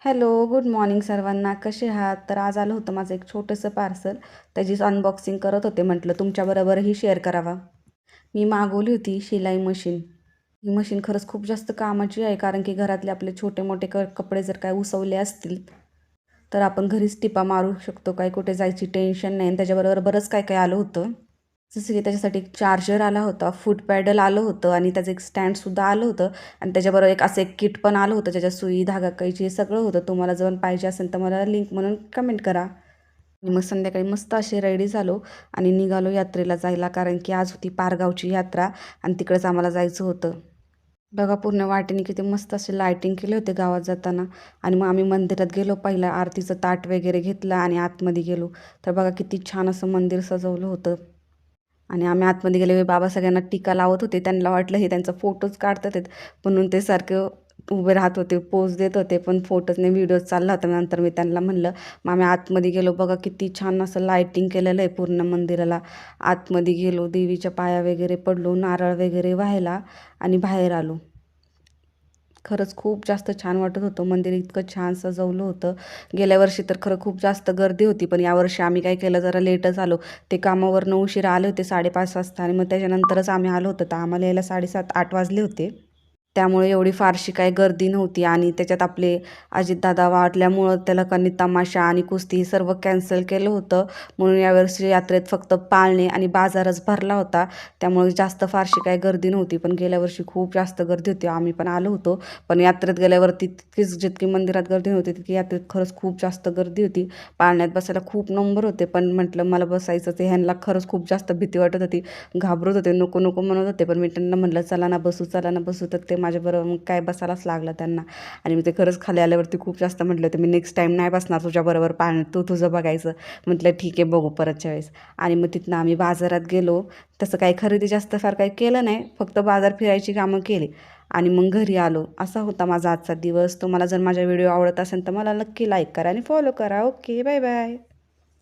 Hello, good morning सर्वांना. कसे आहात? तर आज आलं होतं माझं एक छोटंसं पार्सल. त्याचीच अनबॉक्सिंग करत होते. म्हटलं तुमच्याबरोबरही शेअर करावा. मी मागवली होती शिलाई मशीन. ही मशीन खरंच खूप जास्त कामाची आहे, कारण की घरातले आपले छोटे मोठे कपडे जर काय उसवले असतील तर आपण घरीच टिपा मारू शकतो. काही कुठे जायची टेन्शन नाही. आणि त्याच्याबरोबर बरंच काय काय आलं होतं. जसं की त्याच्यासाठी एक चार्जर आला होता, फूट पॅडल आलं होतं आणि त्याचं एक स्टँडसुद्धा आलं होतं. आणि त्याच्याबरोबर एक असं एक किट पण आलं होतं, ज्याच्यात सुई, धागा, कैची हे सगळं होतं. तुम्हाला जर पाहिजे असेल तर मला लिंक म्हणून कमेंट करा. आणि मग संध्याकाळी मस्त असे रेडी झालो आणि निघालो यात्रेला जायला, कारण की आज होती पारगावची यात्रा आणि तिकडेच आम्हाला जायचं होतं. बघा पूर्ण वाटेने किती मस्त असे लायटिंग केले होते गावात जाताना. आणि मग आम्ही मंदिरात गेलो. पहिलं आरतीचं ताट वगैरे घेतलं आणि आतमध्ये गेलो. तर बघा किती छान असं मंदिर सजवलं होतं. आणि आम्ही आतमध्ये गेले, बाबा सगळ्यांना टीका लावत होते. त्यांना वाटलं हे त्यांचा फोटोज काढतात आहेत, म्हणून ते सारखे उभे राहत होते, पोज देत होते, पण फोटोज नाही, व्हिडिओज चालला होता. नंतर मी त्यांना म्हणलं, मग आम्ही आतमध्ये गेलो. बघा किती छान असं लायटिंग केलेलं आहे पूर्ण मंदिराला. आतमध्ये गेलो, देवीच्या पाया वगैरे पडलो, नारळ वगैरे व्हायला आणि बाहेर आलो. खरंच खूप जास्त छान वाटत होतं. मंदिर इतकं छान सजवलं होतं. गेल्या वर्षी तर खरं खूप जास्त गर्दी होती, पण यावर्षी आम्ही काय केलं, जरा लेटच आलो. ते कामावरनं उशिरा आले होते 5:30 वाजता, आणि मग त्याच्यानंतरच आम्ही आलो होतो. तर आम्हाला यायला 7:30-8 वाजले होते. त्यामुळे एवढी फारशी काही गर्दी नव्हती. आणि त्याच्यात आपले अजितदादा वाटल्यामुळं त्याला कनी तमाशा आणि कुस्ती हे सर्व कॅन्सल केलं होतं. म्हणून यावर्षी यात्रेत फक्त पाळणे आणि बाजारच भरला होता. त्यामुळे जास्त फारशी काही गर्दी नव्हती. पण गेल्या वर्षी खूप जास्त गर्दी होती. आम्ही पण आलो होतो. पण यात्रेत गेल्यावरती तितकीच जितकी मंदिरात गर्दी नव्हती, तितकी यात्रेत खरंच खूप जास्त गर्दी होती. पाळण्यात बसायला खूप नंबर होते, पण म्हटलं मला बसायचं, ते ह्यांना खरंच खूप जास्त भीती वाटत होती. घाबरत होते, नको नको म्हणत होते. पण मी त्यांना म्हटलं चला ना बसू, चला ना बसू. तर ते माझ्याबरोबर मग काय बसायलाच लागलं त्यांना. आणि मी ते खरंच खाली आल्यावरती खूप जास्त म्हटलं होतं, मी नेक्स्ट टाईम नाही बसणार तुझ्याबरोबर पाळण्यात, तू तुझं बघायचं. म्हटलं ठीक आहे, बघू परतच्या वेळेस. आणि मग तिथनं आम्ही बाजारात गेलो. तसं काही खरेदी जास्त फार काही केलं नाही, फक्त बाजार फिरायची कामं केली आणि मग घरी आलो. असा होता माझा आजचा दिवस. तुम्हाला जर माझा व्हिडिओ आवडत असेल तर मला नक्की लाईक करा आणि फॉलो करा. Okay, bye bye.